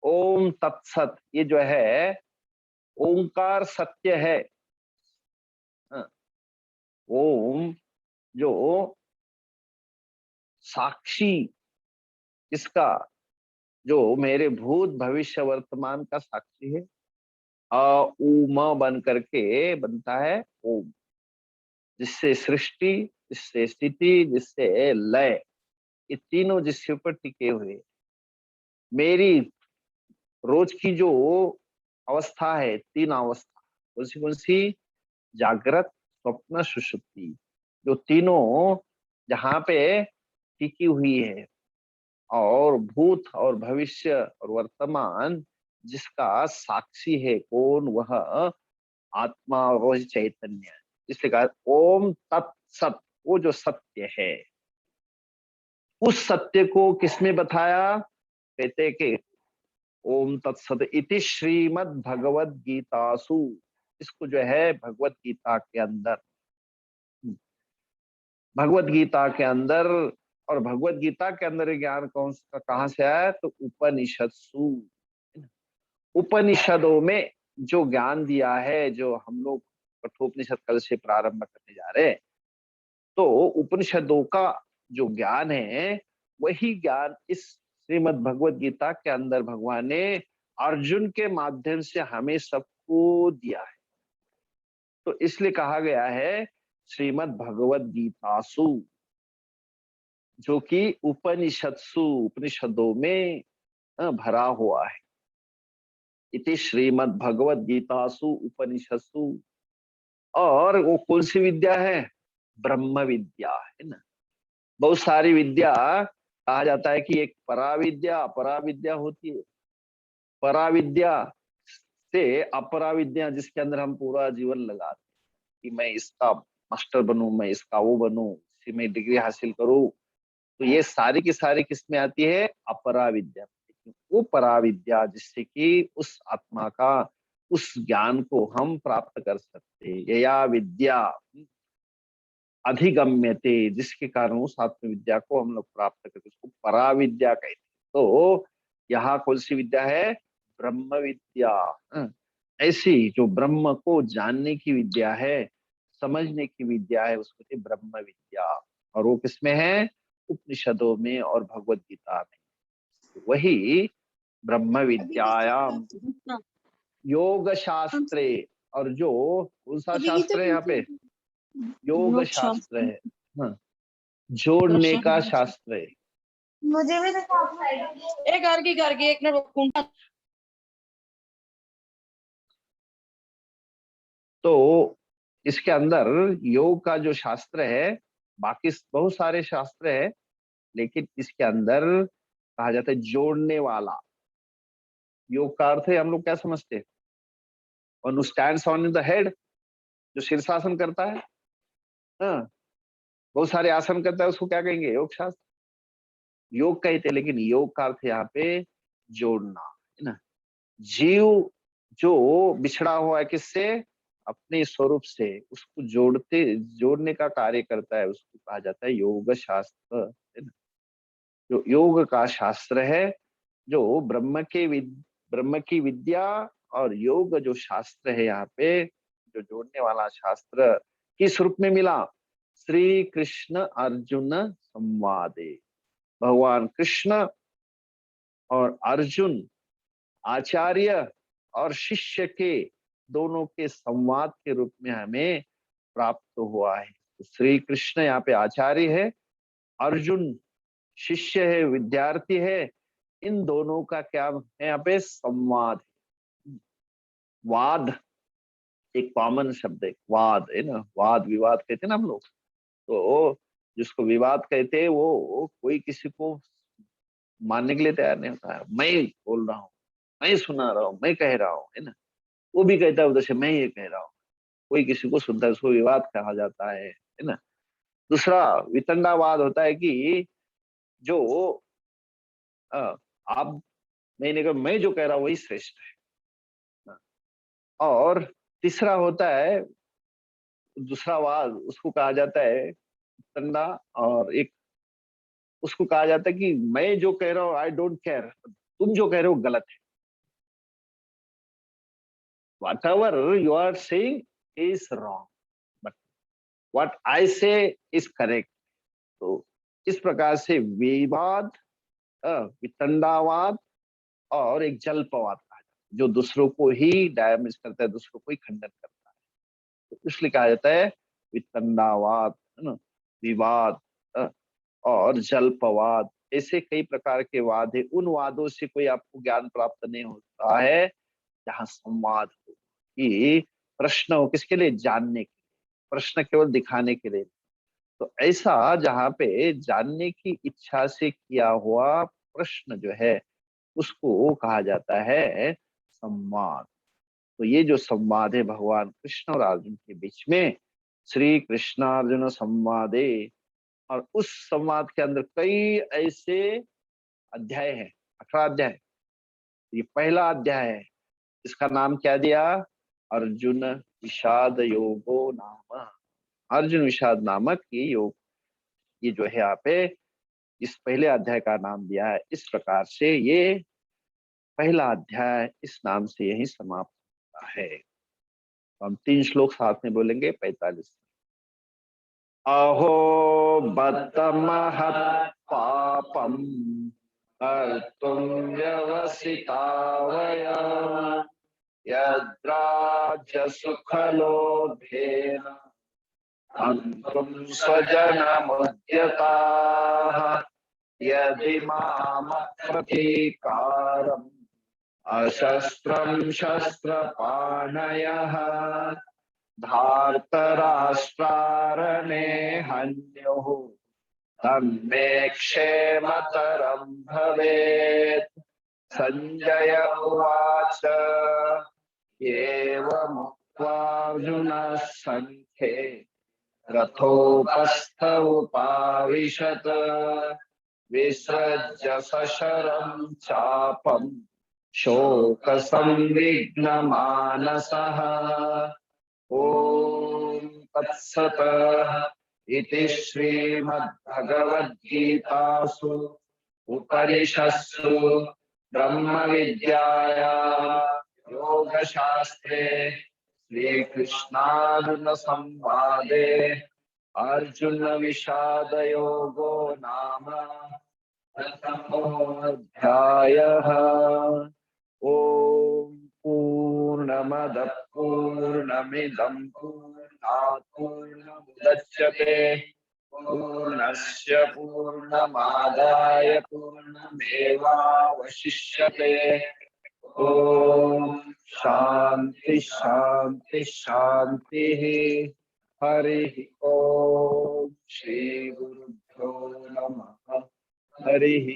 ओम तत्सत, ये जो है ओंकार सत्य है। हाँ, ओम जो साक्षी, इसका जो मेरे भूत भविष्य वर्तमान का साक्षी है। अ उ म बन करके बनता है ओम, जिससे सृष्टि, जिससे स्थिति, जिससे लय, ये तीनों जिसके ऊपर टिके हुए। मेरी रोज की जो अवस्था है, तीन अवस्था, कौन सी? जागृत, स्वप्न, सुषुप्ति, जो तीनों जहाँ पे टिकी हुई है। और भूत और भविष्य और वर्तमान जिसका साक्षी है, कौन? वह आत्मा और वह चैतन्य है। इसलिए कहा ओम तत्सत, वो जो सत्य है। उस सत्य को किसने बताया? कहते कि ओम तत्सत इति श्रीमद् भगवद गीतासु, इसको जो है भगवत गीता के अंदर, भगवत गीता के अंदर। और भगवत गीता के अंदर ये ज्ञान कौन सा, कहाँ से आया? तो उपनिषदसु, उपनिषदों में जो ज्ञान दिया है, जो हम लोग कठोपनिषद कल से प्रारंभ करने जा रहे हैं, तो उपनिषदों का जो ज्ञान है, वही ज्ञान इस श्रीमद् भगवत गीता के अंदर भगवान ने अर्जुन के माध्यम से हमें सबको दिया है। तो इसलिए कहा गया है श्रीमद् भगवत गीतासु, जो कि उपनिषदसु, उपनिषदों में भरा हुआ है। इति श्रीमद् भगवत गीतासु उपनिषदसु। और वो कौन सी विद्या है? ब्रह्म विद्या है ना। बहुत सारी विद्या, कहा जाता है कि एक पराविद्या अपराविद्या होती है। पराविद्या से अपराविद्या, जिसके अंदर हम पूरा जीवन लगाते हैं कि मैं इसका मास्टर बनूं, मैं इसका वो बनूं, इसी में डिग्री हासिल करूं, तो ये सारी की सारी किसमें आती है? अपराविद्या। वो पराविद्या जिससे कि उस आत्मा का, उस ज्ञान को हम प्राप्त कर सकते हैं। यया विद्या अधिगम्यते, जिसके कारण उस आत्म विद्या को हम लोग प्राप्त करते, उसको पराविद्या कहते हैं। तो यहाँ कौन सी विद्या है? ब्रह्म विद्या। ऐसी जो ब्रह्म को जानने की विद्या है, समझने की विद्या है, उसको कहते हैं ब्रह्म विद्या। और वो किसमें है? उपनिषदों में और भगवत गीता में। वही ब्रह्म विद्यायाम योग शास्त्रे। और जो कौन सा शास्त्र है यहाँ पे? योग शास्त्र है। हाँ, जोड़ने का शास्त्र है। मुझे भी एक घर की एक मिनट। तो इसके अंदर योग का जो शास्त्र है, बाकी बहुत सारे शास्त्र है, लेकिन इसके अंदर कहा जाता है जोड़ने वाला। योग का अर्थ है, हम लोग क्या समझते हैं? One who stands on the head, जो शीर्षासन करता है। हाँ, बहुत सारे आसन करता है, उसको क्या कहेंगे? योग शास्त्र, योग कहते हैं। लेकिन योग का अर्थ यहाँ पे जोड़ना है ना। जीव जो बिछड़ा हुआ है किससे? अपने स्वरूप से, उसको जोड़ने का कार्य करता है, उसको कहा जाता है योग शास्त्र, है ना। जो योग का शास्त्र है, जो ब्रह्म की विद्या और योग जो शास्त्र है यहाँ पे, जो जोड़ने वाला शास्त्र किस रूप में मिला? श्री कृष्ण अर्जुन संवादे, भगवान कृष्ण और अर्जुन, आचार्य और शिष्य के दोनों के संवाद के रूप में हमें प्राप्त हुआ है। तो श्री कृष्ण यहाँ पे आचार्य है, अर्जुन शिष्य है, विद्यार्थी है। इन दोनों का क्या है यहाँ पे? संवाद। वाद एक कॉमन शब्द है, वाद है ना। वाद विवाद कहते हैं ना हम लोग। तो जिसको विवाद कहते हैं, वो कोई किसी को मानने के लिए तैयार नहीं होता है। मैं बोल रहा हूँ, मैं सुना रहा हूँ, मैं कह रहा हूँ, है ना। वो भी कहता है उधर से, मैं ये कह रहा हूँ। कोई किसी को सुनता है, उसको विवाद कहा जाता है ना। दूसरा वितंडावाद होता है कि जो आप, मैंने कहा, मैं जो कह रहा हूँ वही श्रेष्ठ है। और तीसरा होता है दूसरा वाद, उसको कहा जाता है वितंडा। और एक उसको कहा जाता है कि मैं जो कह रहा हूँ आई डोंट केयर, तुम जो कह रहे हो गलत है। whatever you are saying is wrong, but what I say is correct. तो इस प्रकार से विवाद, वितंडावाद और एक जल्पवाद कहा जाता है, जो दूसरों को ही डैमेज करता है, दूसरों को ही खंडन करता है, तो इसलिए कहा जाता है वितंडावाद, है ना, विवाद और जल्पवाद। ऐसे कई प्रकार के वाद है। उन वादों से कोई आपको ज्ञान प्राप्त नहीं होता है जहाँ संवाद हो, कि प्रश्न हो किसके लिए, जानने के लिए, प्रश्न केवल दिखाने के लिए। तो ऐसा जहाँ पे जानने की इच्छा से किया हुआ प्रश्न जो है उसको कहा जाता है संवाद। तो ये जो संवाद है भगवान कृष्ण और अर्जुन के बीच में, श्री कृष्णार्जुन संवादे, और उस संवाद के अंदर कई ऐसे अध्याय हैं, 18 अध्याय। ये पहला अध्याय है, इसका नाम क्या दिया, अर्जुन विषाद योगो नाम। अर्जुन विषाद नामक ये योग, ये जो है यहाँ पे इस पहले अध्याय का नाम दिया है। इस प्रकार से ये पहला अध्याय इस नाम से यही समाप्त होता है। तो हम 3 श्लोक साथ में बोलेंगे, 45। अहो बत महत् पापम कर्तुं व्यवसिता वयम् यद्राज्य सुखलोभेन हन्तुं स्वजनमुद्यताः यदि मामप्रतीकारम् अशस्त्रं शस्त्रपाणयः धार्तराष्ट्रारणे हन्युः तन्मे क्षेमतरं भवेत्। संजय उवाच एवमुक्त्वार्जुनः सङ्ख्ये रथोपस्थ उपाविशत् विसृज्य सशरं चापं शोकसंविघ्नमानसः। ॐ तत्सत् इति श्रीमद्भगवद्गीतासु उपनिषत्सु ब्रह्मविद्यायां योगशास्त्रे श्रीकृष्णार्जुन संवादे अर्जुन विषाद योगो नाम प्रथमोऽध्यायः। ॐ पूर्णमदः पूर्णमिदं पूर्णात् पूर्णमुदच्यते पूर्णस्य पूर्णमादाय पूर्णमेवावशिष्यते। ॐ शान्ति शान्ति शान्तिः। हरिः ॐ श्री गुरुभ्यो नमः। हरिः